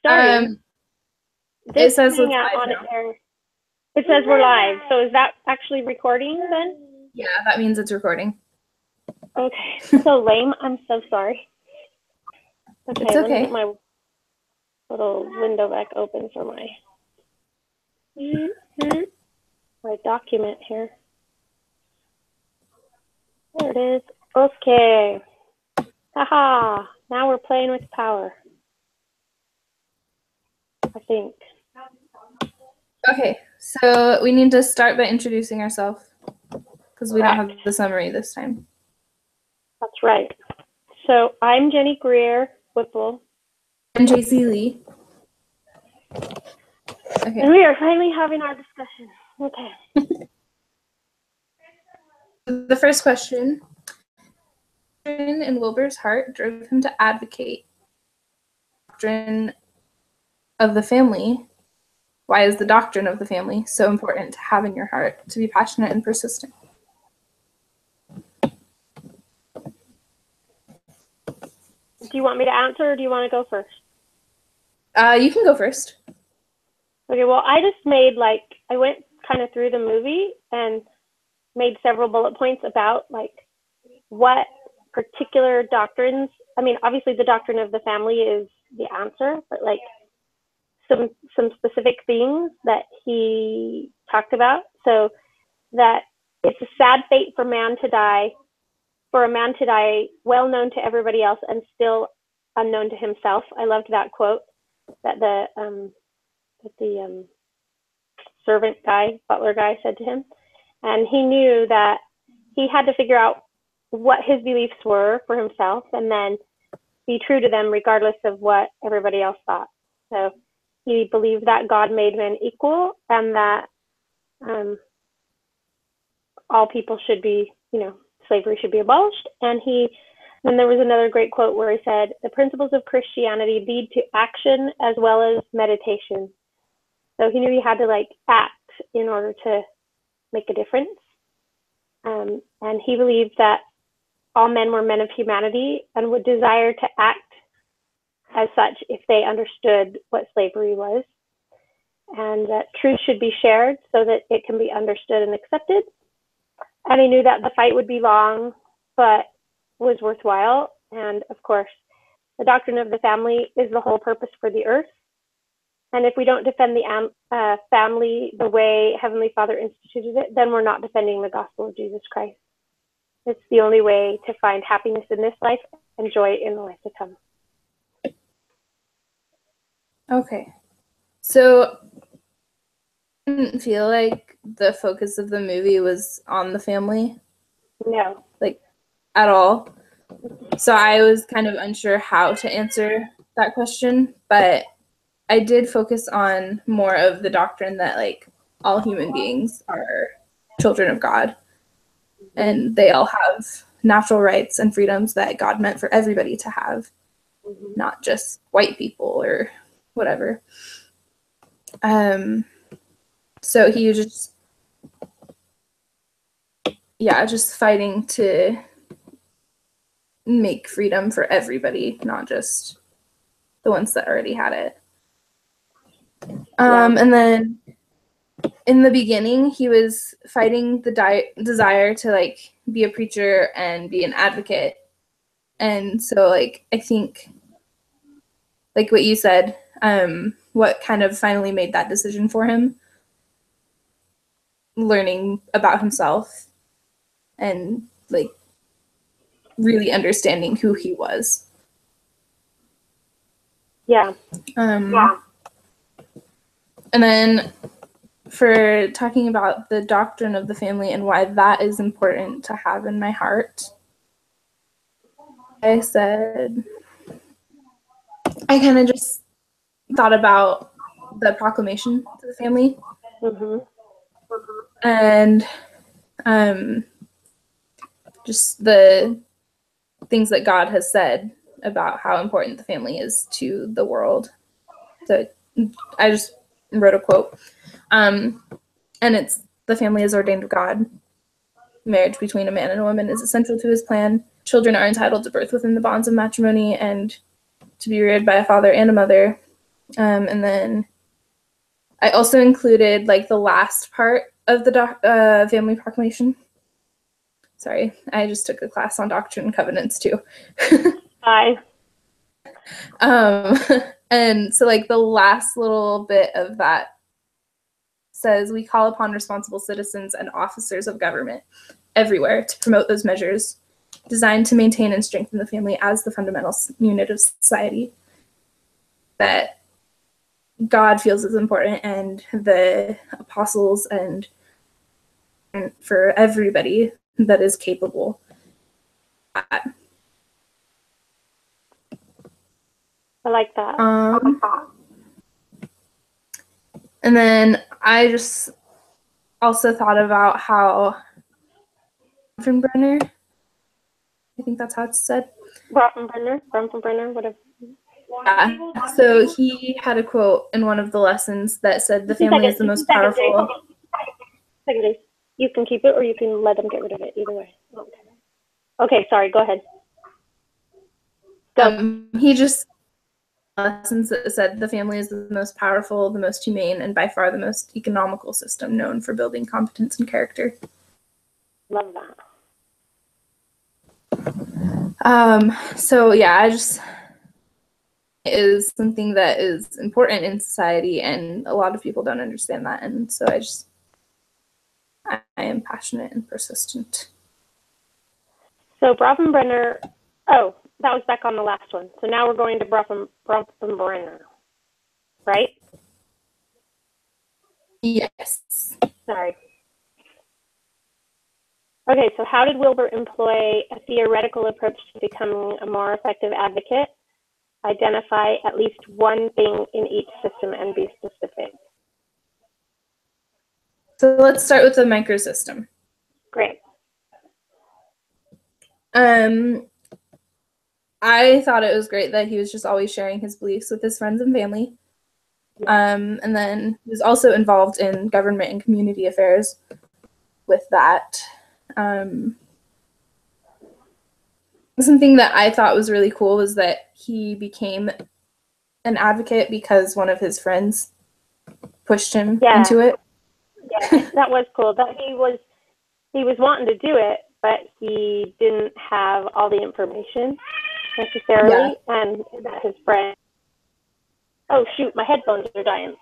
starting. It says it's live on now. air. It says we're live. So is that actually recording then? Yeah, that means it's recording. Okay. So lame. I'm so sorry. Okay, it's okay. Let me get my little window back open for my document here. There it is. Okay. Haha. Now we're playing with power. I think. Okay, so we need to start by introducing ourselves because we don't have the summary this time. That's right. So I'm Jenny Greer Whipple. I'm JC Lee. Okay. And we are finally having our discussion. Okay. The first question. In Wilbur's heart drove him to advocate the doctrine of the family. Why is the doctrine of the family so important to have in your heart, to be passionate and persistent? Do you want me to answer or do you want to go first? You can go first. Okay, well, I went kind of through the movie and made several bullet points about what particular doctrines, I mean, obviously the doctrine of the family is the answer, but some specific things that he talked about. So that it's a sad fate for a man to die well known to everybody else and still unknown to himself. I loved that quote that the servant guy, butler guy said to him. And he knew that he had to figure out what his beliefs were for himself and then be true to them regardless of what everybody else thought. So he believed that God made men equal and that all people should be, slavery should be abolished. And then there was another great quote where he said, the principles of Christianity lead to action as well as meditation. So he knew he had to act in order to make a difference. And he believed that all men were men of humanity and would desire to act as such if they understood what slavery was. And that truth should be shared so that it can be understood and accepted. And he knew that the fight would be long, but was worthwhile. And of course, the doctrine of the family is the whole purpose for the earth. And if we don't defend the family the way Heavenly Father instituted it, then we're not defending the gospel of Jesus Christ. It's the only way to find happiness in this life and joy in the life to come. Okay. So I didn't feel like the focus of the movie was on the family. No. At all. So I was kind of unsure how to answer that question, but I did focus on more of the doctrine that all human beings are children of God and they all have natural rights and freedoms that God meant for everybody to have, not just white people or whatever. So he was just fighting to make freedom for everybody, not just the ones that already had it. And then in the beginning, he was fighting the desire to be a preacher and be an advocate. And so I think what you said, what kind of finally made that decision for him, learning about himself and really understanding who he was. Yeah. And then for talking about the doctrine of the family and why that is important to have in my heart, I said, I kind of just thought about the proclamation to the family. And just the things that God has said about how important the family is to the world. So I just wrote a quote. And it's, the family is ordained of God. Marriage between a man and a woman is essential to his plan. Children are entitled to birth within the bonds of matrimony and to be reared by a father and a mother. And then I also included like the last part of the family proclamation. Sorry, I just took a class on Doctrine and Covenants too. Hi. And so like the last little bit of that says, we call upon responsible citizens and officers of government everywhere to promote those measures designed to maintain and strengthen the family as the fundamental unit of society that God feels is important, and the apostles and for everybody that is capable. I like that. And then I just also thought about how Brenner, I think that's how it's said. Bronfenbrenner, whatever. Yeah. So he had a quote in one of the lessons that said the family is the most powerful. Second, you can keep it or you can let them get rid of it, either way. Okay, sorry, go ahead. He just lessons that said the family is the most powerful, the most humane, and by far the most economical system known for building competence and character. Love that. So yeah, it is something that is important in society, and a lot of people don't understand that, and so I am passionate and persistent. So Bronfenbrenner, oh, that was back on the last one. So now we're going to Bronfenbrenner, right? Yes. Sorry. Okay, so how did Wilber employ a theoretical approach to becoming a more effective advocate? Identify at least one thing in each system and be specific. So let's start with the microsystem. Great. I thought it was great that he was just always sharing his beliefs with his friends and family. And then he was also involved in government and community affairs with that. Something that I thought was really cool was that he became an advocate because one of his friends pushed him into it. Yeah, that was cool. That he was wanting to do it, but he didn't have all the information necessarily, and that his friend. Oh shoot, my headphones are dying.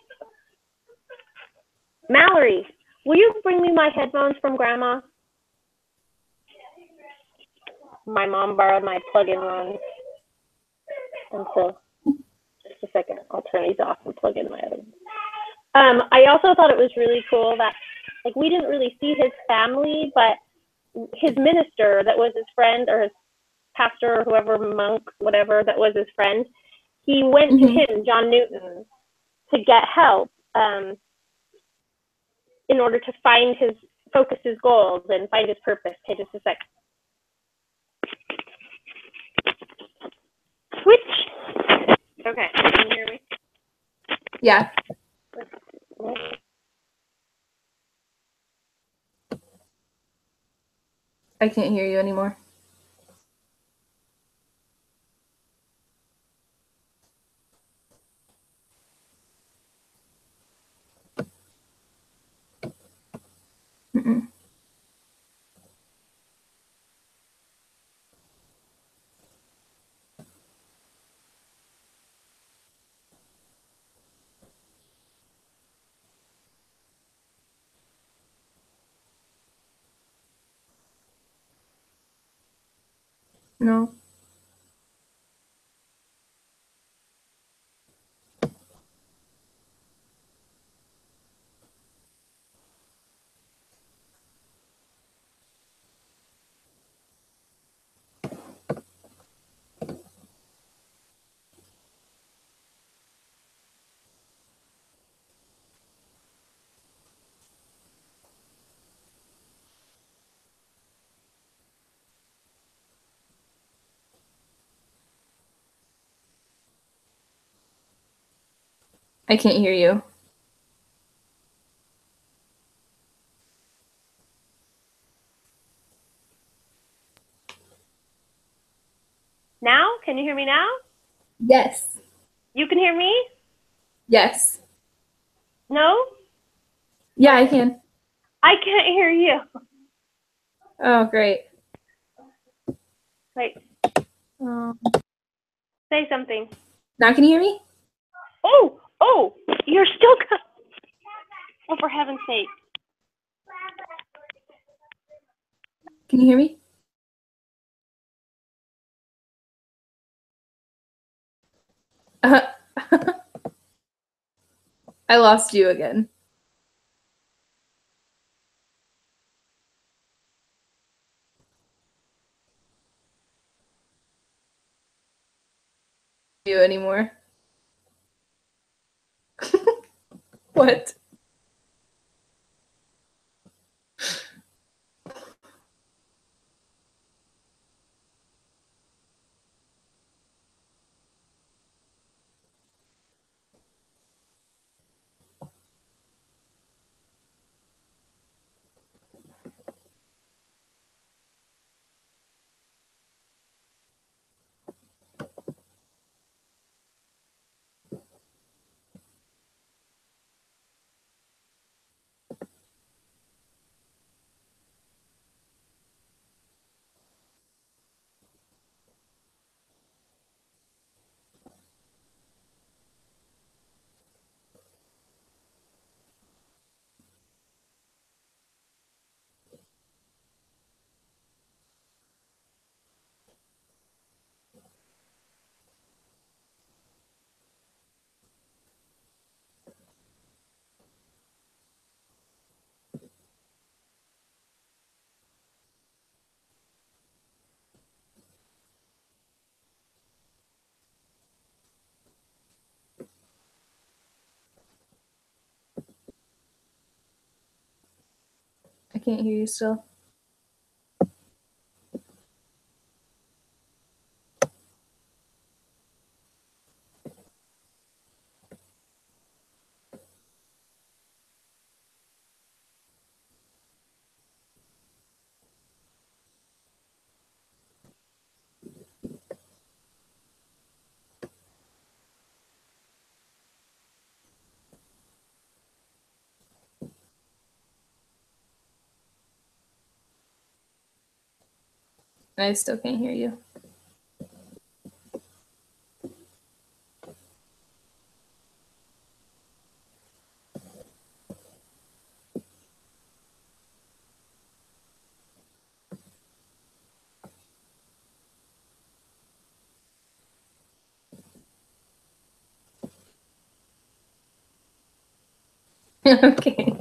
Mallory, will you bring me my headphones from Grandma? My mom borrowed my plug-in ones, and so just a second, I'll turn these off and plug in my other ones. I also thought it was really cool that, like, we didn't really see his family, but his minister that was his friend, or his pastor, or whoever, monk, whatever, that was his friend, he went to him, John Newton, to get help in order to focus his goals and find his purpose. Okay, just a sec. Switch. Okay, can you hear me? Yeah. I can't hear you anymore. Mm-mm. No. I can't hear you. Now? Can you hear me now? Yes. You can hear me? Yes. No? Yeah, I can. I can't hear you. Oh, great. Wait, Um, say something. now can you hear me? Oh, you're still oh, for heaven's sake. Can you hear me? I lost you again. You anymore? What? I can't hear you still. I still can't hear you. Okay.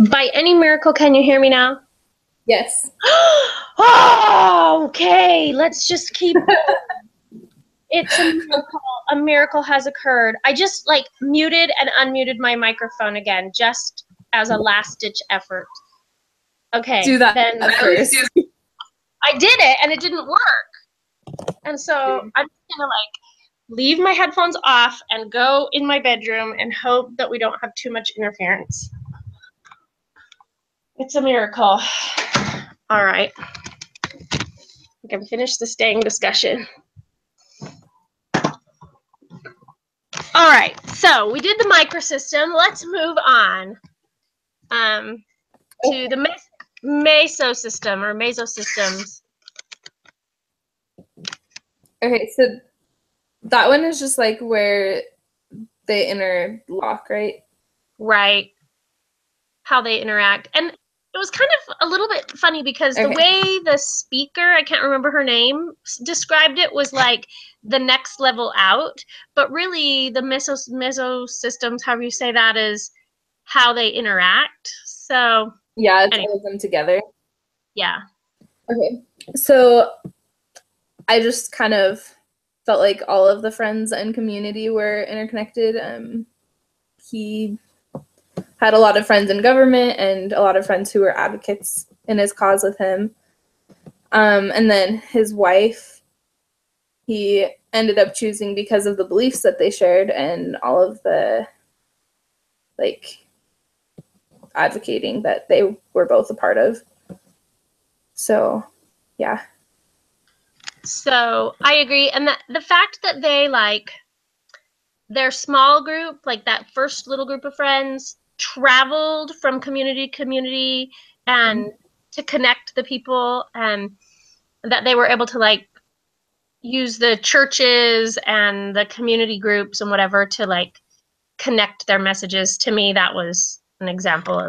By any miracle, can you hear me now? Yes. Oh, okay. Let's just keep It's a miracle. A miracle has occurred. I just like muted and unmuted my microphone again, just as a last ditch effort. Okay. Do that then first. I did it and it didn't work. And so I'm just gonna like leave my headphones off and go in my bedroom and hope that we don't have too much interference. It's a miracle. All right. We can finish this dang discussion. All right, so we did the microsystem. Let's move on to the mesosystem or mesosystems. Okay, so that one is just like where they interlock, right? Right. How they interact. And it was kind of a little bit funny because the way the speaker, I can't remember her name, described it was like the next level out. But really, the mesosystems, however you say that, is how they interact. So yeah, it's all of them together. Yeah. Okay, so I just kind of felt like all of the friends and community were interconnected. He had a lot of friends in government and a lot of friends who were advocates in his cause with him. And then his wife, he ended up choosing because of the beliefs that they shared and all of the like advocating that they were both a part of. So, yeah. So I agree. And the fact that they like their small group, like that first little group of friends, traveled from community to community and to connect the people, and that they were able to like use the churches and the community groups and whatever to like connect their messages. To me, that was an example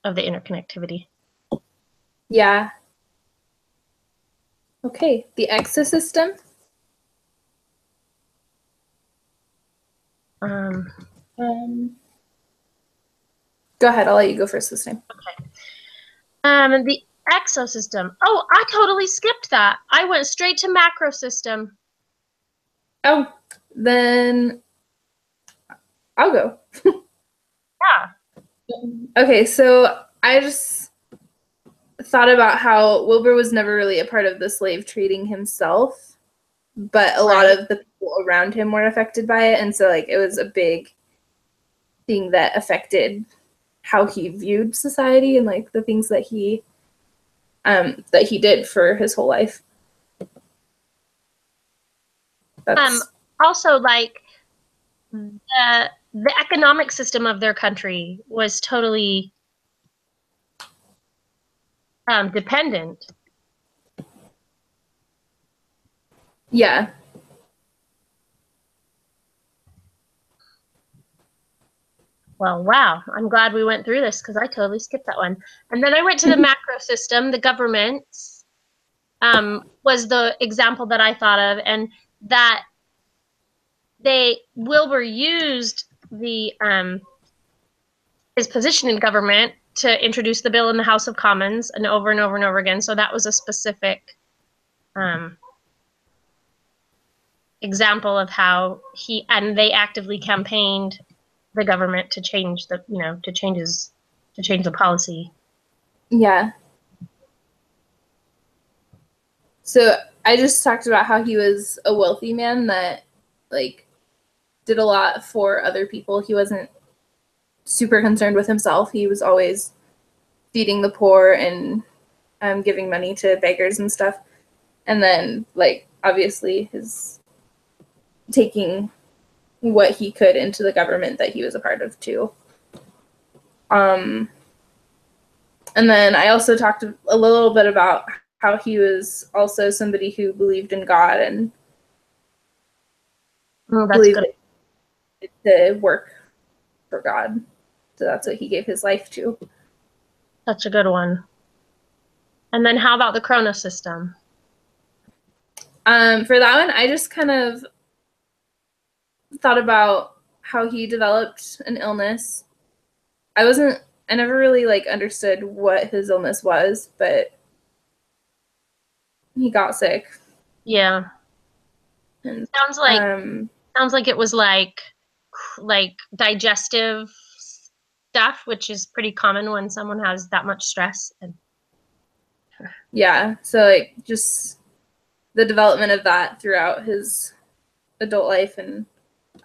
of the interconnectivity. Yeah. Okay, the exosystem. Go ahead. I'll let you go first this time. Okay. The exosystem. Oh, I totally skipped that. I went straight to macrosystem. Oh, then I'll go. Yeah. Okay, so I just thought about how Wilbur was never really a part of the slave trading himself, but a lot of the people around him were affected by it, and so like it was a big thing that affected how he viewed society and like the things that he did for his whole life. Also, like the economic system of their country was totally dependent. Yeah. Well, wow. I'm glad we went through this because I totally skipped that one. And then I went to the macro system. The governments was the example that I thought of, and that Wilbur used the his position in government to introduce the bill in the House of Commons and over and over and over again. So that was a specific example of how they actively campaigned the government to change to change the policy. Yeah. So I just talked about how he was a wealthy man that like did a lot for other people. He wasn't super concerned with himself. He was always feeding the poor and giving money to beggars and stuff. And then like obviously his taking what he could into the government that he was a part of too. And then I also talked a little bit about how he was also somebody who believed in God and believed to work for God. So that's what he gave his life to. That's a good one. And then how about the Kronos system? For that one, I just kind of thought about how he developed an illness. I never really like understood what his illness was, but he got sick. Yeah. And, Sounds like it was like digestive stuff, which is pretty common when someone has that much stress. And yeah, so like just the development of that throughout his adult life, and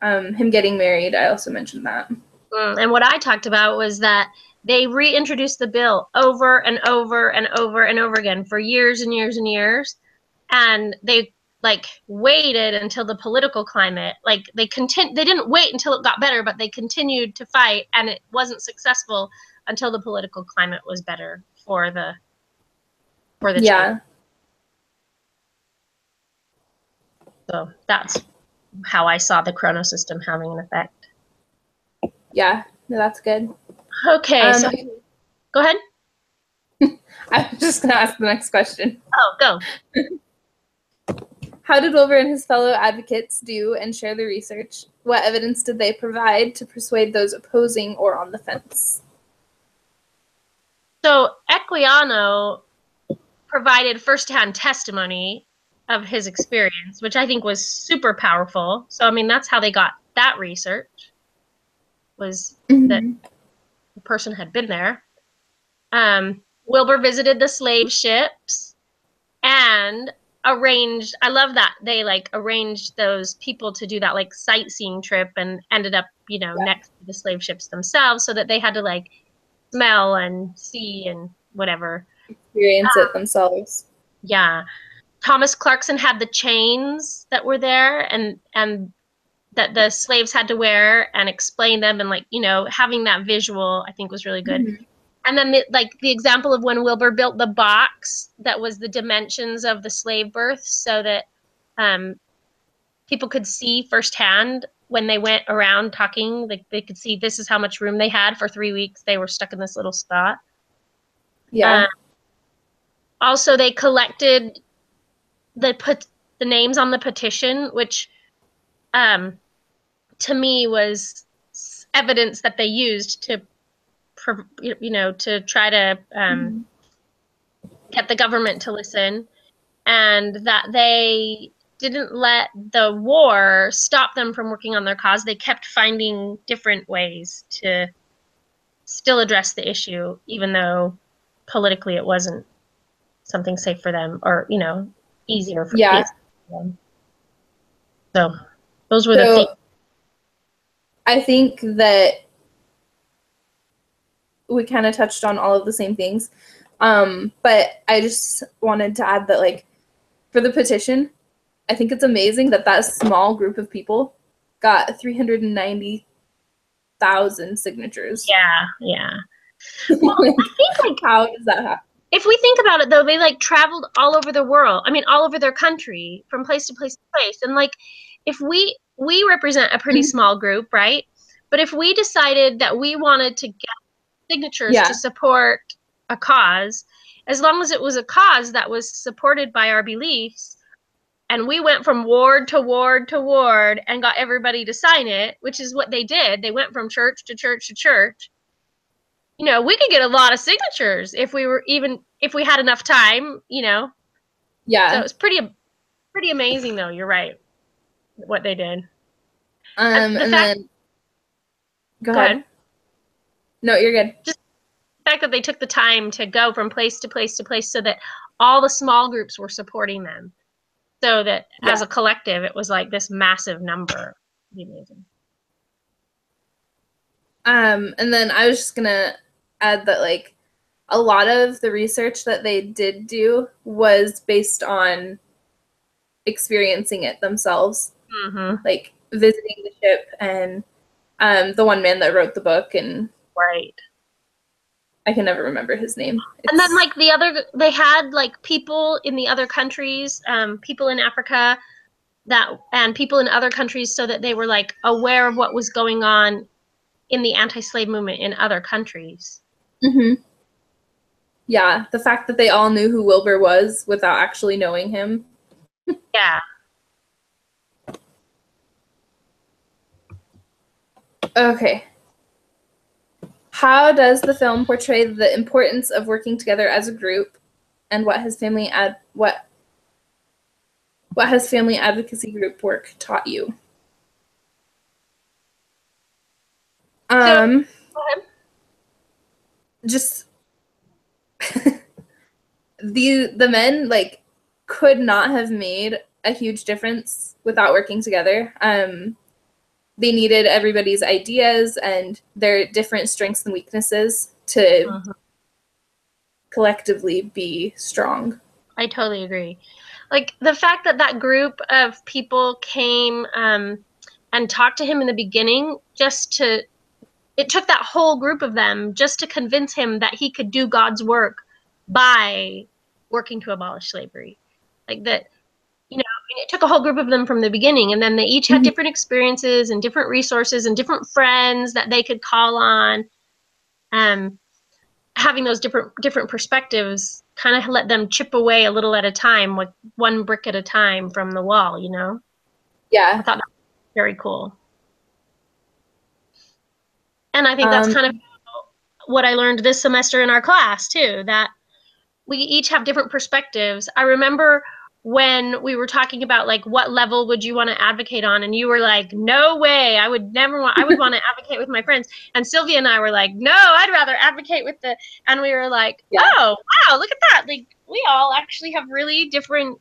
him getting married. I also mentioned that. And what I talked about was that they reintroduced the bill over and over and over and over again for years and years and years, and they like waited until the political climate, like they didn't wait until it got better, but they continued to fight, and it wasn't successful until the political climate was better for the Yeah. change. So that's how I saw the chrono system having an effect. Yeah, no, that's good. Okay, so go ahead. I was just going to ask the next question. Oh, go. How did Wilbur and his fellow advocates do and share the research? What evidence did they provide to persuade those opposing or on the fence? So Equiano provided firsthand testimony of his experience, which I think was super powerful. So, I mean, that's how they got that research, was that the person had been there. Wilbur visited the slave ships and arranged, I love that they like arranged those people to do that like sightseeing trip, and ended up, next to the slave ships themselves, so that they had to like smell and see and whatever. Experience it themselves. Yeah. Thomas Clarkson had the chains that were there and that the slaves had to wear, and explain them, and like, having that visual I think was really good. Mm-hmm. And then the example of when Wilbur built the box that was the dimensions of the slave berths, so that people could see firsthand when they went around talking, like they could see this is how much room they had for 3 weeks. They were stuck in this little spot. Yeah. Also, they collected the names on the petition, which to me was evidence that they used to try to get the government to listen, and that they didn't let the war stop them from working on their cause. They kept finding different ways to still address the issue, even though politically it wasn't something safe for them, or, easier for them. So those were the things. I think that we kind of touched on all of the same things. But I just wanted to add that, like, for the petition, I think it's amazing that that small group of people got 390,000 signatures. Yeah. Well, I think, like, how does that happen? If we think about it, though, they like traveled all over the world. I mean, all over their country, from place to place to place. And like, if we represent a pretty small group, right? But if we decided that we wanted to get signatures to support a cause, as long as it was a cause that was supported by our beliefs, and we went from ward to ward to ward and got everybody to sign it, which is what they did. They went from church to church to church. We could get a lot of signatures if we had enough time, Yeah. So it was pretty amazing, though. You're right. What they did. Then go ahead. No, you're good. Just the fact that they took the time to go from place to place to place, so that all the small groups were supporting them, so that as a collective, it was like this massive number. Pretty amazing. And then I was just gonna add that, like, a lot of the research that they did do was based on experiencing it themselves, like visiting the ship, and the one man that wrote the book, and right, I can never remember his name. And then like they had like people in the other countries, people in Africa, and people in other countries, so that they were like aware of what was going on in the anti-slave movement in other countries. Yeah, the fact that they all knew who Wilbur was without actually knowing him. Yeah. Okay. How does the film portray the importance of working together as a group, and what his family What has family advocacy group work taught you? Go ahead. Just the men like could not have made a huge difference without working together. They needed everybody's ideas and their different strengths and weaknesses to collectively be strong. I totally agree. Like the fact that that group of people came and talked to him in the beginning, it took that whole group of them just to convince him that he could do God's work by working to abolish slavery. Like that, it took a whole group of them from the beginning, and then they each had different experiences and different resources and different friends that they could call on. Having those different perspectives kind of let them chip away a little at a time, with one brick at a time from the wall, Yeah. I thought that was very cool. And I think that's kind of what I learned this semester in our class too, that we each have different perspectives. I remember when we were talking about like what level would you want to advocate on, and you were like, no way, I would want to advocate with my friends. And Sylvia and I were like, no, I'd rather advocate with and we were like, oh wow, look at that, like we all actually have really different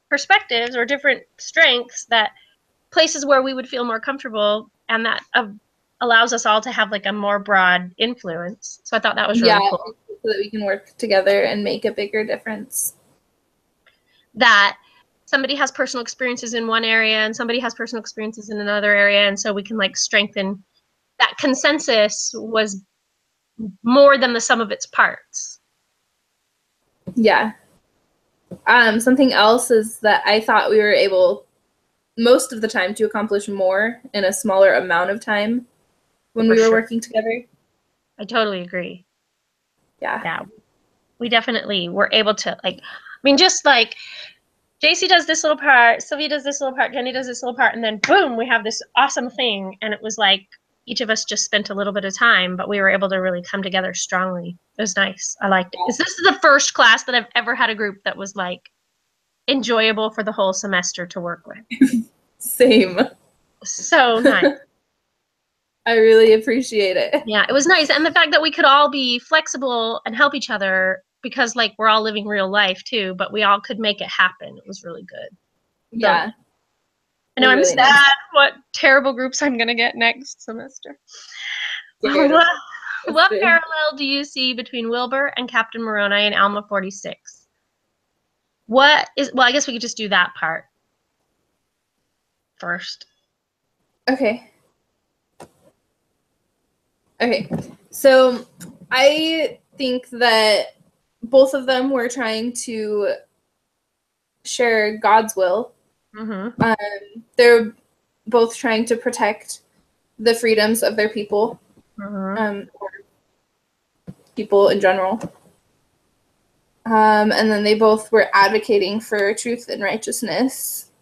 perspectives or different strengths, that places where we would feel more comfortable, and that allows us all to have like a more broad influence. So I thought that was really cool, so that we can work together and make a bigger difference. That somebody has personal experiences in one area and somebody has personal experiences in another area, and so we can like strengthen that. Consensus was more than the sum of its parts. Yeah. Something else is that I thought we were able most of the time to accomplish more in a smaller amount of time when we were working together. I totally agree. Yeah. We definitely were able to, like, I mean, just like JC does this little part, Sylvia does this little part, Jenny does this little part, and then boom, we have this awesome thing. And it was like each of us just spent a little bit of time, but we were able to really come together strongly. It was nice. I liked it. This is the first class that I've ever had a group that was like enjoyable for the whole semester to work with. Same. So nice. I really appreciate it. Yeah, it was nice. And the fact that we could all be flexible and help each other, because like we're all living real life too, but we all could make it happen. It was really good. Yeah. I know, I'm really sad what terrible groups I'm going to get next semester. What parallel do you see between Wilbur and Captain Moroni in Alma 46? Well, I guess we could just do that part first. Okay. So I think that both of them were trying to share God's will. Mm-hmm. They're both trying to protect the freedoms of their people, or people in general. And then they both were advocating for truth and righteousness.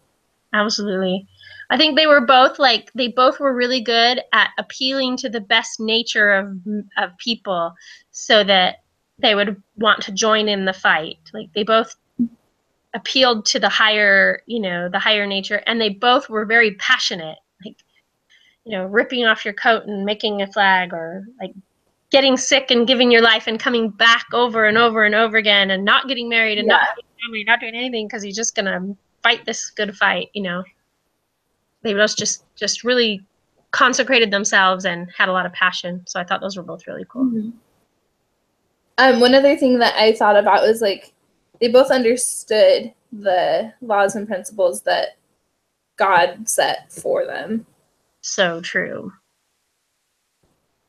Absolutely. I think they both were really good at appealing to the best nature of people, so that they would want to join in the fight. Like they both appealed to the higher nature, and they both were very passionate, like, ripping off your coat and making a flag, or like getting sick and giving your life and coming back over and over and over again, and not getting married and not having family, not doing anything because you're just gonna fight this good fight. They both just really consecrated themselves and had a lot of passion. So I thought those were both really cool. Mm-hmm. One other thing that I thought about was like they both understood the laws and principles that God set for them. So true.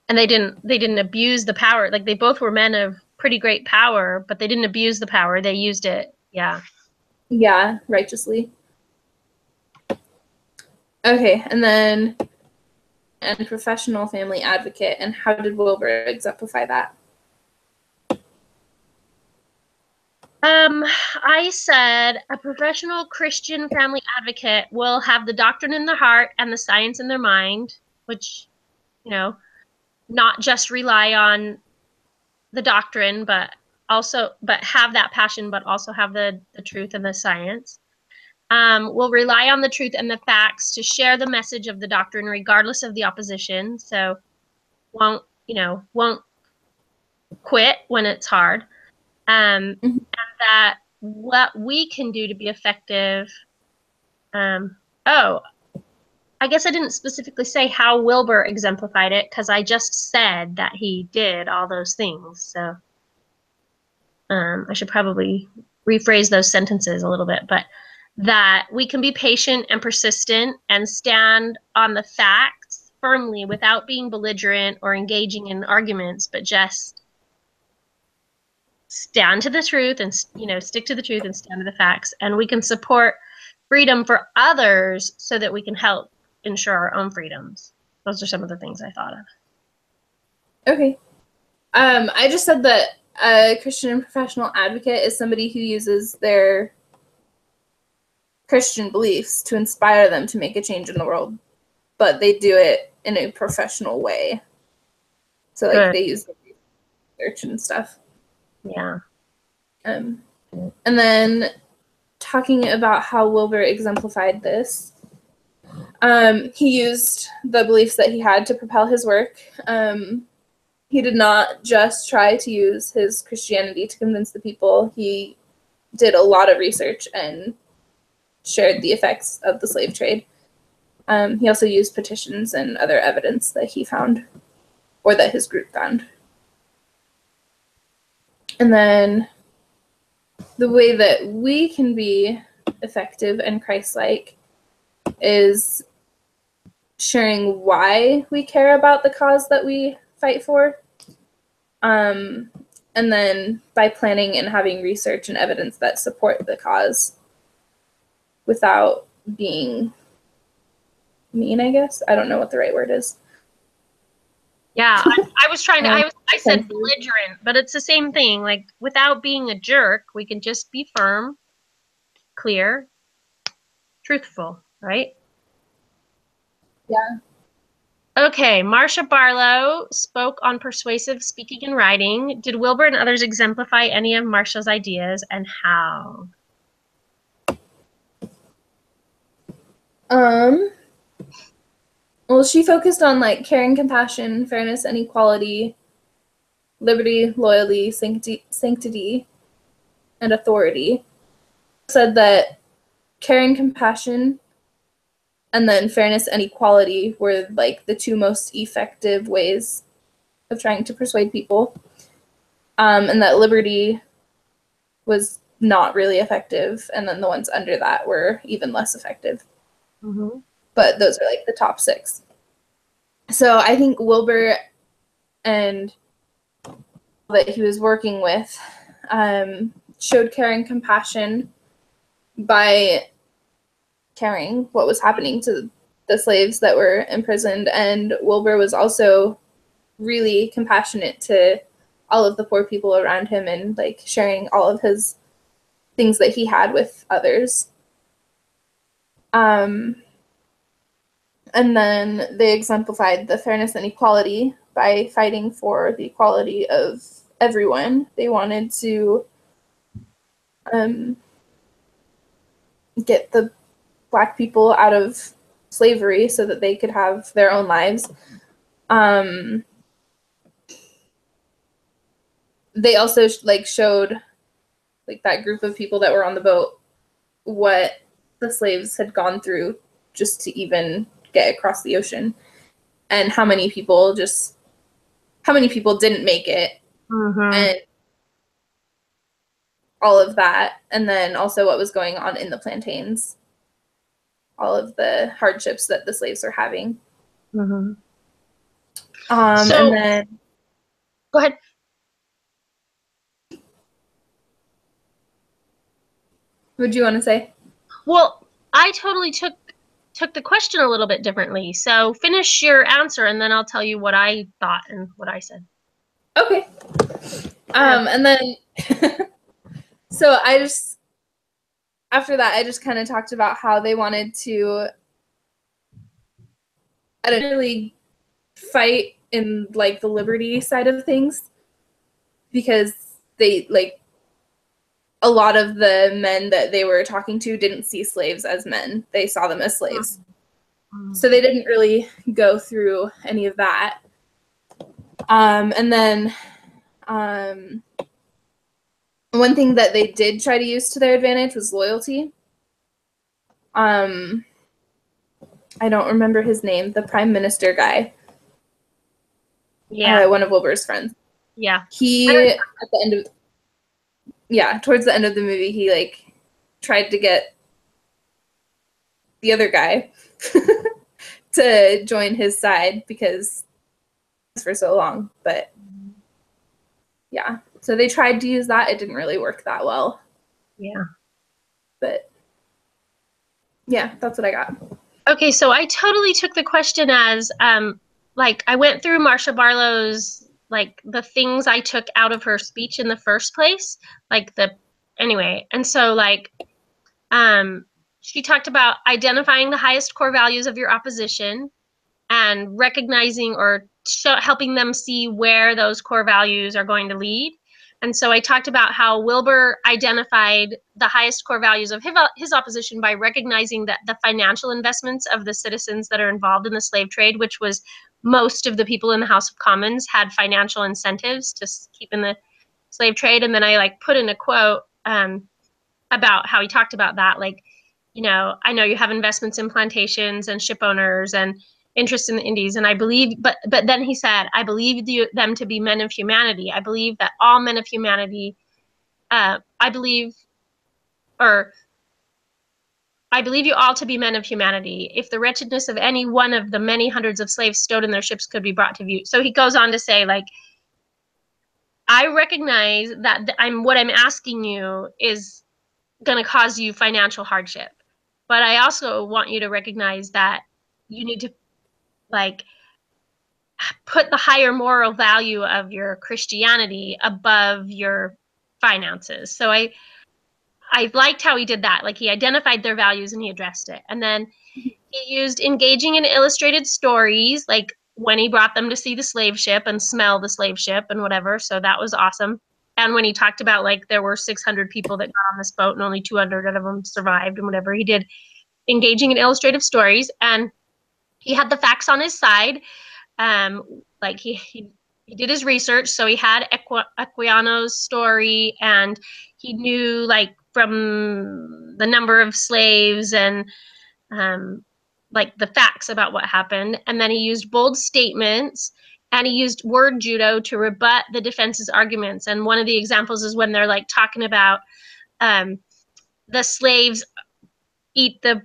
And they didn't abuse the power. Like they both were men of pretty great power, but they didn't abuse the power. They used it. Yeah. Yeah, righteously. Okay, and then professional family advocate, and how did Wilbur exemplify that? I said a professional Christian family advocate will have the doctrine in their heart and the science in their mind, which, not just rely on the doctrine, but have that passion, but also have the truth and the science. will rely on the truth and the facts to share the message of the doctrine regardless of the opposition. So won't quit when it's hard. And that what we can do to be effective. I guess I didn't specifically say how Wilbur exemplified it because I just said that he did all those things. So I should probably rephrase those sentences a little bit, but that we can be patient and persistent and stand on the facts firmly without being belligerent or engaging in arguments, but just stand to the truth and, stick to the truth and stand to the facts. And we can support freedom for others so that we can help ensure our own freedoms. Those are some of the things I thought of. Okay. I just said that a Christian and professional advocate is somebody who uses their Christian beliefs to inspire them to make a change in the world, but they do it in a professional way. So, like, Good. they use research and stuff. Yeah. And then talking about how Wilbur exemplified this, he used the beliefs that he had to propel his work. He did not just try to use his Christianity to convince the people. He did a lot of research and shared the effects of the slave trade. He also used petitions and other evidence that he found, or that his group found. And then the way that we can be effective and Christ-like is sharing why we care about the cause that we fight for. And then by planning and having research and evidence that support the cause without being mean, I guess. I don't know what the right word is. Yeah, I was trying to, I said belligerent, but it's the same thing. Like, without being a jerk, we can just be firm, clear, truthful, right? Yeah. Okay, Marcia Barlow spoke on persuasive speaking and writing. Did Wilbur and others exemplify any of Marcia's ideas, and how? Well, she focused on like caring, compassion, fairness, and equality, liberty, loyalty, sanctity, and authority. Said that caring, compassion, and then fairness and equality were like the two most effective ways of trying to persuade people. And that liberty was not really effective. And then the ones under that were even less effective. Mm-hmm. But those are like the top 6. So I think Wilbur and that he was working with showed care and compassion by caring what was happening to the slaves that were imprisoned. And Wilbur was also really compassionate to all of the poor people around him and like sharing all of his things that he had with others. And then they exemplified the fairness and equality by fighting for the equality of everyone. They wanted to get the Black people out of slavery so that they could have their own lives. They also showed like that group of people that were on the boat what the slaves had gone through just to even get across the ocean, and how many people didn't make it. Mm-hmm. And all of that, and then also what was going on in the plantains, all of the hardships that the slaves were having. Mm-hmm. And then go ahead. What do you want to say? Well, I totally took the question a little bit differently. So finish your answer, and then I'll tell you what I thought and what I said. Okay. And then so after that, I just kind of talked about how they wanted to, I didn't really fight in like the liberty side of things, because they a lot of the men that they were talking to didn't see slaves as men. They saw them as slaves. So they didn't really go through any of that. And then one thing that they did try to use to their advantage was loyalty. I don't remember his name, the prime minister guy. Yeah. One of Wilbur's friends. Yeah. He, at the end of, towards the end of the movie, he like tried to get the other guy to join his side because for so long. But yeah, so they tried to use that. It didn't really work that well. Yeah. But yeah, that's what I got. Okay, so I totally took the question as like I went through Marsha Barlow's like the things I took out of her speech in the first place, like anyway. And so like she talked about identifying the highest core values of your opposition and recognizing or helping them see where those core values are going to lead. And so I talked about how Wilbur identified the highest core values of his opposition by recognizing that the financial investments of the citizens that are involved in the slave trade, which was most of the people in the House of Commons, had financial incentives to keep in the slave trade. And then I like put in a quote about how he talked about that, like, you know, I know you have investments in plantations and ship owners and interest in the Indies, and I believe, but then he said, I believe them to be men of humanity. I believe that all men of humanity, I believe you all to be men of humanity. If the wretchedness of any one of the many hundreds of slaves stowed in their ships could be brought to view. So he goes on to say, like, I recognize that what I'm asking you is going to cause you financial hardship, but I also want you to recognize that you need to like put the higher moral value of your Christianity above your finances. So I liked how he did that. Like he identified their values and he addressed it. And then he used engaging in illustrated stories, like when he brought them to see the slave ship and smell the slave ship and whatever. So that was awesome. And when he talked about like there were 600 people that got on this boat and only 200 of them survived and whatever, he did engaging in illustrative stories, and he had the facts on his side. Like he did his research, so he had Equiano's story, and he knew like from the number of slaves and like the facts about what happened. And then he used bold statements and he used word judo to rebut the defense's arguments. And one of the examples is when they're like talking about the slaves eat the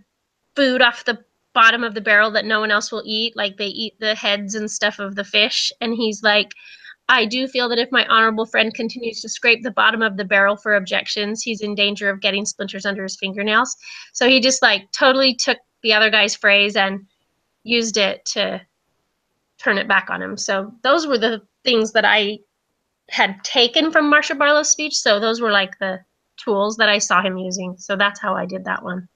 food off the bottom of the barrel that no one else will eat, like they eat the heads and stuff of the fish. And he's like, I do feel that if my honorable friend continues to scrape the bottom of the barrel for objections, he's in danger of getting splinters under his fingernails. So he just like totally took the other guy's phrase and used it to turn it back on him. So those were the things that I had taken from Marsha Barlow's speech. So those were like the tools that I saw him using. So that's how I did that one.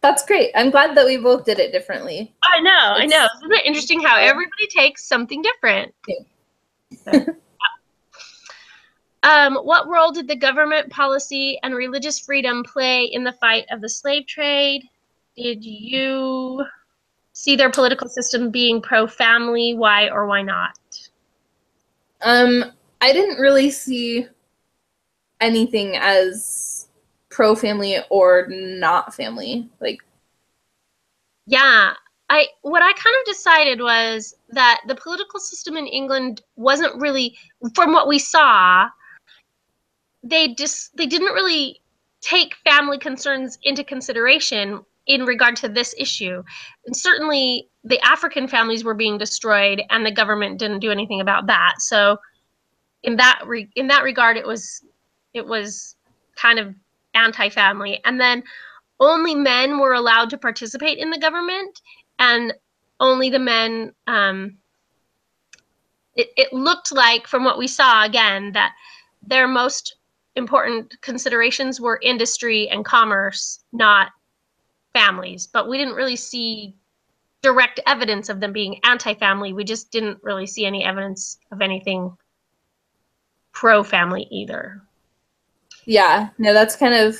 That's great. I'm glad that we both did it differently. I know. Isn't it interesting how everybody takes something different? Yeah. So, what role did the government policy and religious freedom play in the fight of the slave trade? Did you see their political system being pro-family? Why or why not? I didn't really see anything as pro-family or not family. Like, yeah, what I kind of decided was that the political system in England wasn't really, from what we saw, they didn't really take family concerns into consideration in regard to this issue. And certainly the African families were being destroyed and the government didn't do anything about that. So in that regard, it was kind of anti-family. And then only men were allowed to participate in the government, and only the men, it looked like from what we saw again that their most important considerations were industry and commerce, not families. But we didn't really see direct evidence of them being anti-family. We just didn't really see any evidence of anything pro-family either. Yeah, no, that's kind of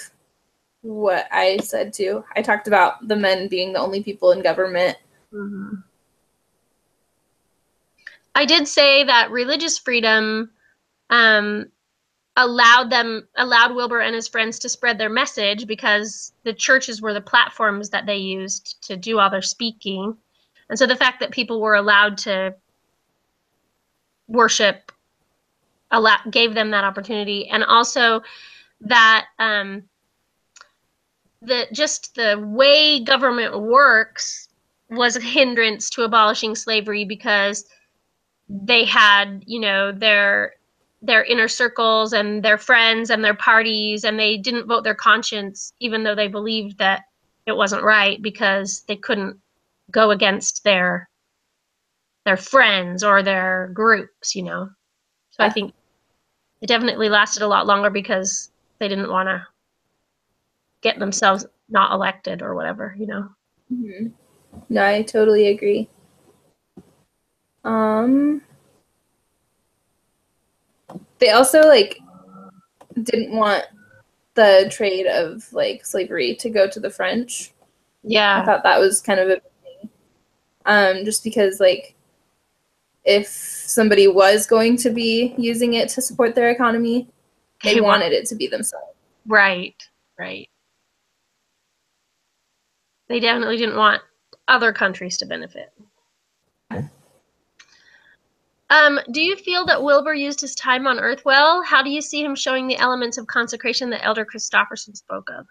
what I said too. I talked about the men being the only people in government. Mm-hmm. I did say that religious freedom allowed Wilbur and his friends to spread their message because the churches were the platforms that they used to do all their speaking. And so the fact that people were allowed to worship gave them that opportunity, and also that the way government works was a hindrance to abolishing slavery because they had, their inner circles and their friends and their parties, and they didn't vote their conscience even though they believed that it wasn't right because they couldn't go against their friends or their groups. So I think it definitely lasted a lot longer because they didn't want to get themselves not elected or whatever. Mm-hmm. No, I totally agree. They also didn't want the trade of slavery to go to the French. Yeah. I thought that was kind of a big thing. Just because if somebody was going to be using it to support their economy, they wanted it to be themselves. Right. They definitely didn't want other countries to benefit. Do you feel that Wilbur used his time on Earth well? How do you see him showing the elements of consecration that Elder Christofferson spoke of?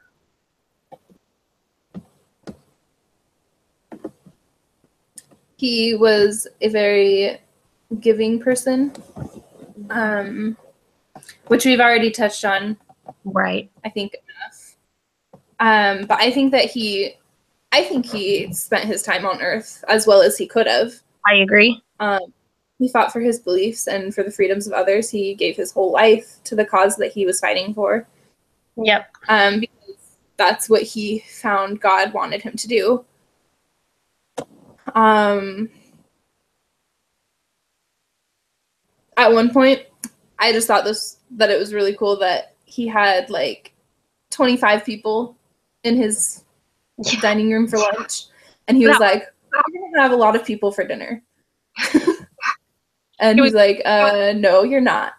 He was a very giving person, which we've already touched on. Right. I think enough. But I think he spent his time on Earth as well as he could have. I agree. He fought for his beliefs and for the freedoms of others. He gave his whole life to the cause that he was fighting for. Yep. Because that's what he found God wanted him to do. At one point, I just thought that it was really cool that he had 25 people in his dining room for lunch, and he was like, "We're gonna have a lot of people for dinner." And he's like, "No, you're not."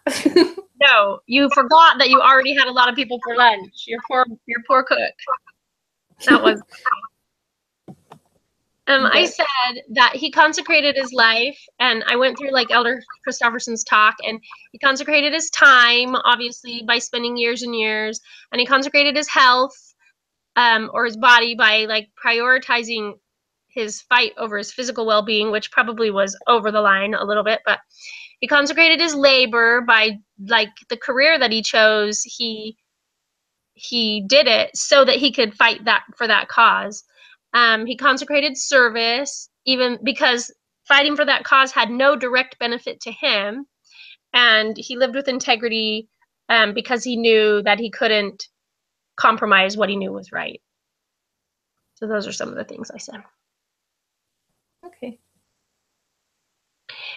No, you forgot that you already had a lot of people for lunch. Your poor cook. That was. I said that he consecrated his life, and I went through Elder Christofferson's talk, and he consecrated his time, obviously, by spending years and years, and he consecrated his health, or his body by prioritizing his fight over his physical well-being, which probably was over the line a little bit, but he consecrated his labor by the career that he chose. He did it so that he could fight for that cause. He consecrated service, even because fighting for that cause had no direct benefit to him, and he lived with integrity because he knew that he couldn't compromise what he knew was right. So those are some of the things I said. Okay.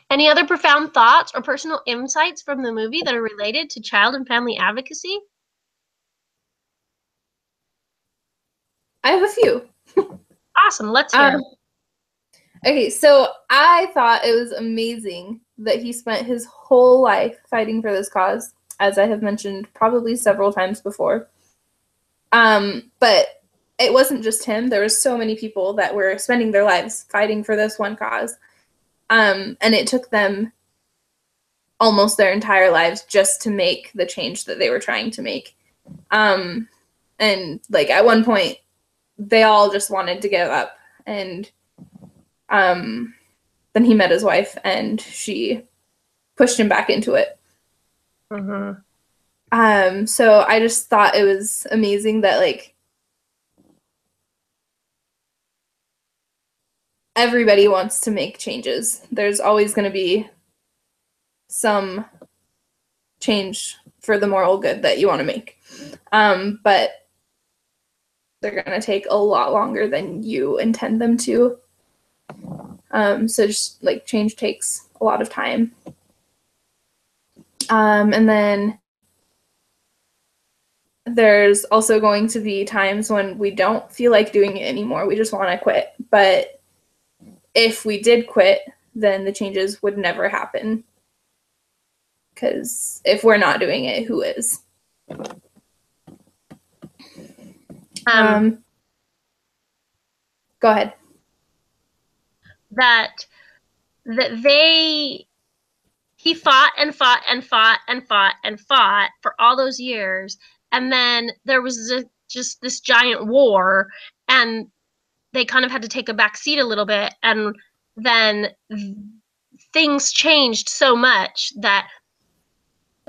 Any other profound thoughts or personal insights from the movie that are related to child and family advocacy? I have a few. Awesome. Let's hear them. Okay, so I thought it was amazing that he spent his whole life fighting for this cause, as I have mentioned probably several times before. But it wasn't just him. There was so many people that were spending their lives fighting for this one cause. And it took them almost their entire lives just to make the change that they were trying to make. And at one point, they all just wanted to give up. And then he met his wife, and she pushed him back into it. Mm-hmm. So I just thought it was amazing that everybody wants to make changes. There's always going to be some change for the moral good that you want to make. But they're going to take a lot longer than you intend them to. So just change takes a lot of time. And then there's also going to be times when we don't feel like doing it anymore. We just want to quit. But if we did quit, then the changes would never happen. Because if we're not doing it, who is? Go ahead. That he fought and fought and fought and fought and fought for all those years, and then there was just this giant war, and they kind of had to take a back seat a little bit, and then things changed so much that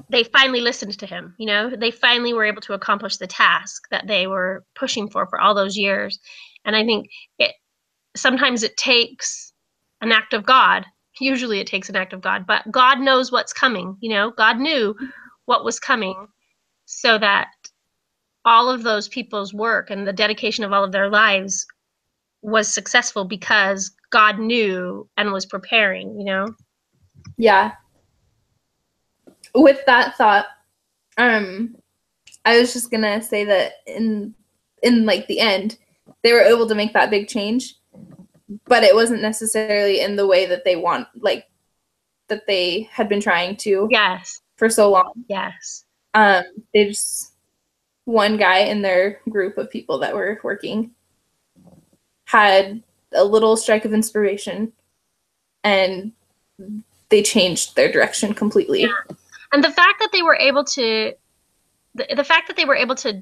they finally listened to him. You know, they finally were able to accomplish the task that they were pushing for all those years. And I think sometimes it takes an act of God. Usually it takes an act of God, but God knows what's coming. You know, God knew what was coming, so that all of those people's work and the dedication of all of their lives was successful because God knew and was preparing, you know? Yeah. With that thought, I was just gonna say that in like the end, they were able to make that big change, but it wasn't necessarily in the way that they want, like that they had been trying to. Yes. For so long. Yes. They just, one guy in their group of people that were working had a little strike of inspiration, and they changed their direction completely. Yeah. And the fact that they were able to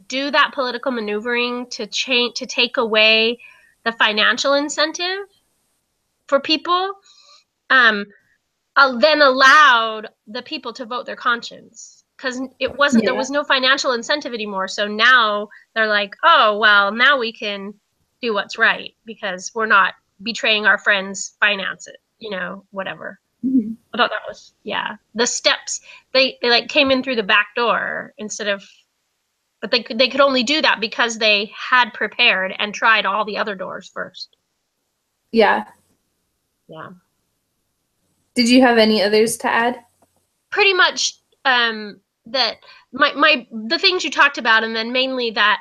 do that political maneuvering to take away the financial incentive for people, then allowed the people to vote their conscience, because it wasn't, there was no financial incentive anymore. So now they're like, oh, well, now we can do what's right because we're not betraying our friends' finances, you know, whatever. Mm-hmm. I thought that was, the steps, they like came in through the back door instead of, but they could only do that because they had prepared and tried all the other doors first. Yeah. Yeah. Did you have any others to add? Pretty much that the things you talked about, and then mainly that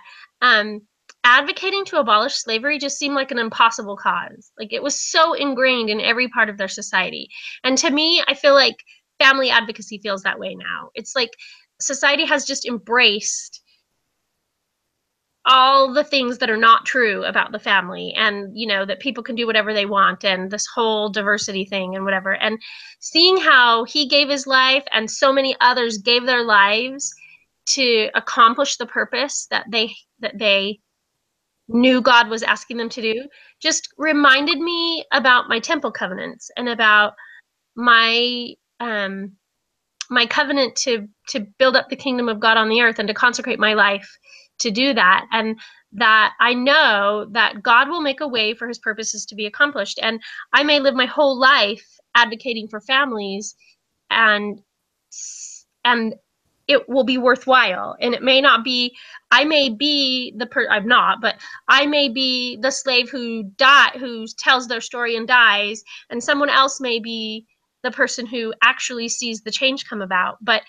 advocating to abolish slavery just seemed like an impossible cause. Like, it was so ingrained in every part of their society. And to me, I feel like family advocacy feels that way now. It's like society has just embraced all the things that are not true about the family, and, you know, that people can do whatever they want, and this whole diversity thing and whatever. And seeing how he gave his life and so many others gave their lives to accomplish the purpose that they knew God was asking them to do just reminded me about my temple covenants and about my my covenant to build up the kingdom of God on the earth and to consecrate my life to do that, and that I know that God will make a way for his purposes to be accomplished. And I may live my whole life advocating for families, and it will be worthwhile. And it may not be, I may be I'm not, but I may be the slave who tells their story and dies, and someone else may be the person who actually sees the change come about. But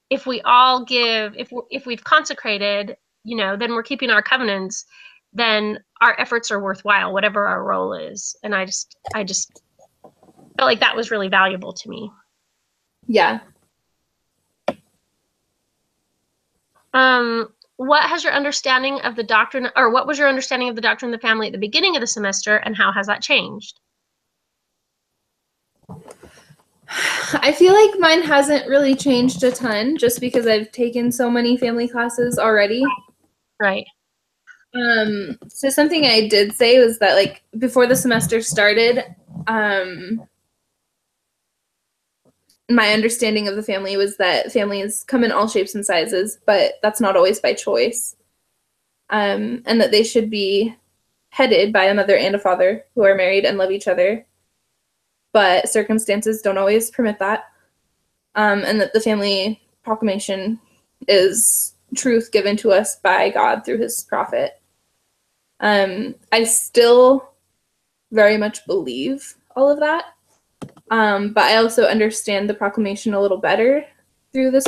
if we all give, if we've consecrated, you know, then we're keeping our covenants, then our efforts are worthwhile, whatever our role is. And I just felt like that was really valuable to me. Yeah. What has your understanding of the doctrine, or what was your understanding of the doctrine of the family at the beginning of the semester, and how has that changed? I feel like mine hasn't really changed a ton, just because I've taken so many family classes already. Right. So something I did say was that, like, before the semester started, my understanding of the family was that families come in all shapes and sizes, but that's not always by choice. And that they should be headed by a mother and a father who are married and love each other, but circumstances don't always permit that. And that the family proclamation is truth given to us by God through his prophet. I still very much believe all of that. But I also understand the proclamation a little better through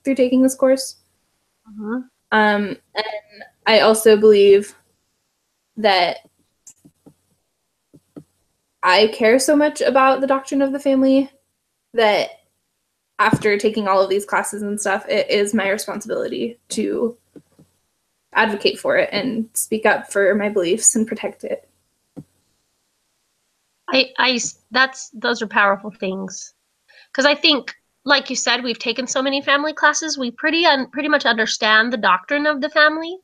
taking this course. Mhm. And I also believe that I care so much about the doctrine of the family that after taking all of these classes and stuff, it is my responsibility to advocate for it and speak up for my beliefs and protect it. Those are powerful things. Because I think, like you said, we've taken so many family classes, we pretty much understand the doctrine of the family.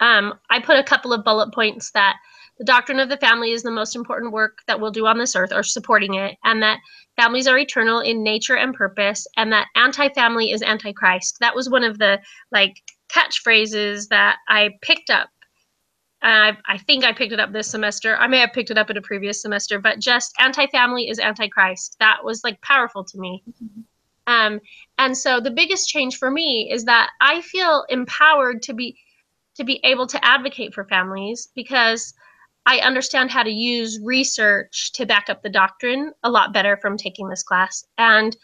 I put a couple of bullet points that the doctrine of the family is the most important work that we'll do on this earth, or supporting it, and that families are eternal in nature and purpose, and that anti-family is anti-Christ. That was one of the like catchphrases that I picked up. I think I picked it up this semester. I may have picked it up in a previous semester, but just anti-family is anti-Christ. That was like powerful to me. And so the biggest change for me is that I feel empowered to be able to advocate for families, because I understand how to use research to back up the doctrine a lot better from taking this class. And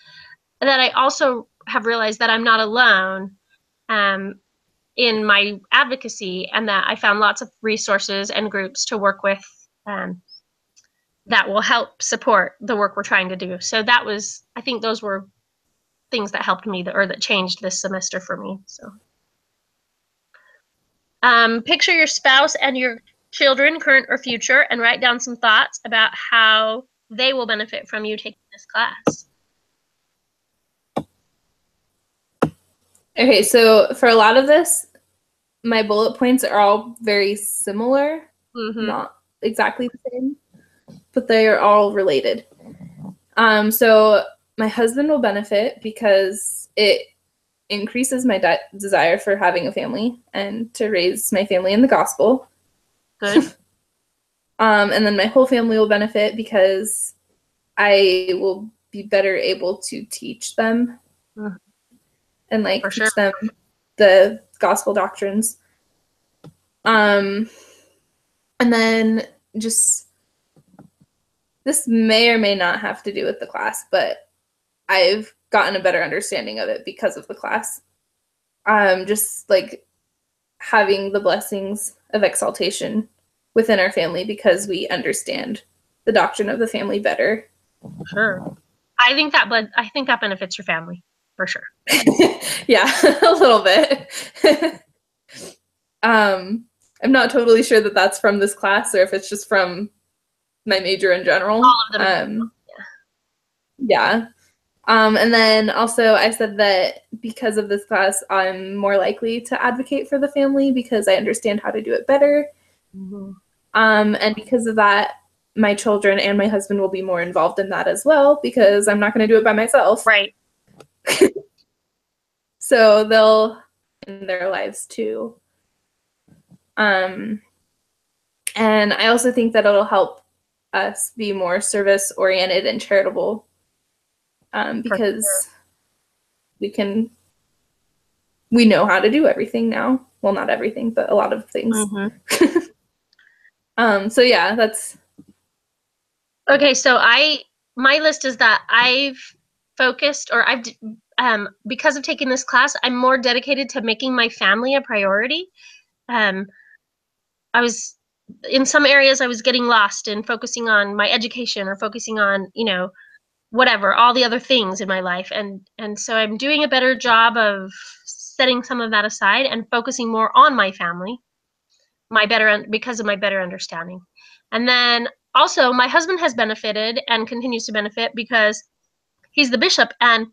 that I also have realized that I'm not alone in my advocacy, and that I found lots of resources and groups to work with that will help support the work we're trying to do. So I think those were things that helped me, or that changed this semester for me. So. Picture your spouse and your children, current or future, and write down some thoughts about how they will benefit from you taking this class. Okay, so for a lot of this, my bullet points are all very similar, not exactly the same, but they are all related. So my husband will benefit because it increases my desire for having a family and to raise my family in the gospel. Good. And then my whole family will benefit because I will be better able to teach them and like teach them the gospel doctrines. And then just, this may or may not have to do with the class, but I've gotten a better understanding of it because of the class. Just like having the blessings of exaltation within our family because we understand the doctrine of the family better. Sure. I think that benefits your family for sure. Yeah, a little bit. I'm not totally sure that that's from this class or if it's just from my major in general. All of them. Yeah. And then also I said that because of this class, I'm more likely to advocate for the family because I understand how to do it better. And because of that, my children and my husband will be more involved in that as well because I'm not going to do it by myself. Right. So they'll in their lives too. And I also think that it'll help us be more service oriented and charitable because we know how to do everything now. Well, not everything, but a lot of things. So yeah, that's okay. So my list is that I've focused, or because of taking this class, I'm more dedicated to making my family a priority. I was in some areas I was getting lost in focusing on my education or focusing on, whatever, all the other things in my life. And so I'm doing a better job of setting some of that aside and focusing more on my family, because of my better understanding. And then also my husband has benefited and continues to benefit because he's the bishop and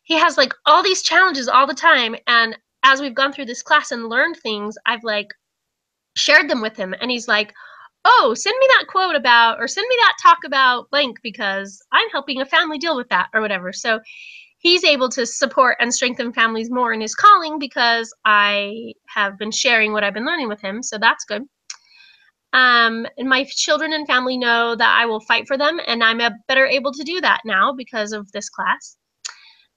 he has like all these challenges all the time. And as we've gone through this class and learned things, I've like shared them with him, and he's like, oh, send me that quote about, or send me that talk about blank because I'm helping a family deal with that or whatever. So he's able to support and strengthen families more in his calling because I have been sharing what I've been learning with him. So that's good. And my children and family know that I will fight for them, and I'm better able to do that now because of this class.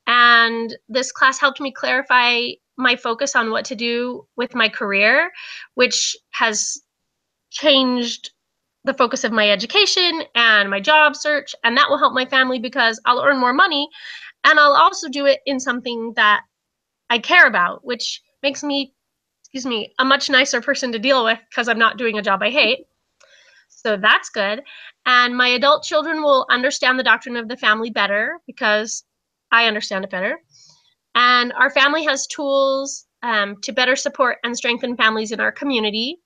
And this class helped me clarify my focus on what to do with my career, which has changed the focus of my education and my job search. And that will help my family because I'll earn more money, and I'll also do it in something that I care about, which makes me, a much nicer person to deal with because I'm not doing a job I hate. So that's good. And my adult children will understand the doctrine of the family better because I understand it better. And our family has tools to better support and strengthen families in our community.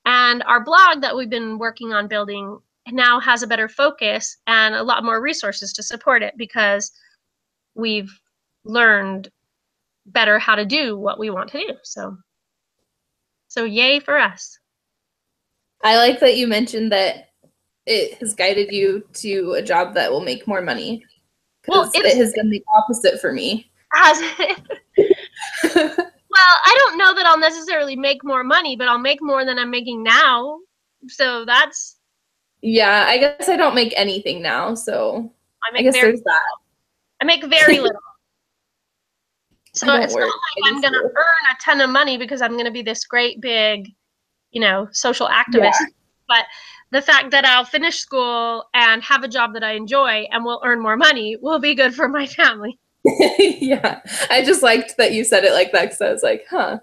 And our blog that we've been working on building now has a better focus and a lot more resources to support it because we've learned better how to do what we want to do. So yay for us. I like that you mentioned that it has guided you to a job that will make more money. Well, it has done the opposite for me. Has it? Well, I don't know that I'll necessarily make more money, but I'll make more than I'm making now. So that's... Yeah, I guess I don't make anything now, so I guess there's that. I make very little. So it's not like I'm going to earn a ton of money because I'm going to be this great big, social activist. Yeah. But the fact that I'll finish school and have a job that I enjoy and will earn more money will be good for my family. Yeah, I just liked that you said it like that because I was like, I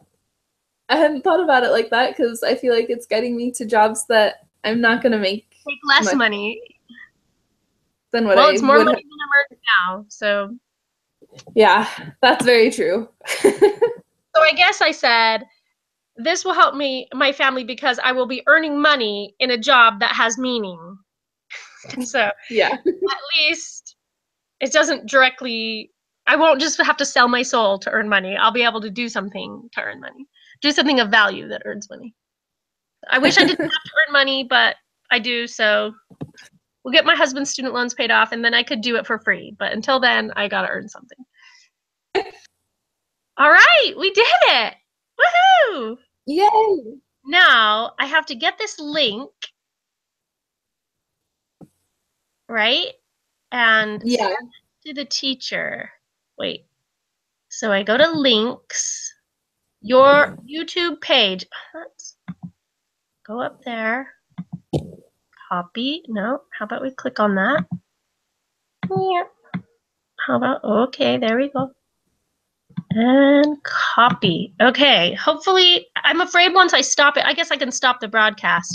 hadn't thought about it like that because I feel like it's getting me to jobs that I'm not going to make less money than what it's more money than I'm earning now, so. Yeah, that's very true. So I guess I said, this will help my family because I will be earning money in a job that has meaning. So yeah, at least it doesn't directly, I won't just have to sell my soul to earn money. I'll be able to do something to earn money. Do something of value that earns money. I wish I didn't have to earn money, but I do, so we'll get my husband's student loans paid off, and then I could do it for free. But until then, I gotta earn something. All right, we did it! Woohoo! Yay! Now, I have to get this link, right? And send it to the teacher. Wait. So I go to links, your YouTube page. Let's go up there. Copy. No, how about we click on that? Yeah. How about, okay, there we go. And copy. Okay, hopefully, I'm afraid once I stop it, I guess I can stop the broadcast.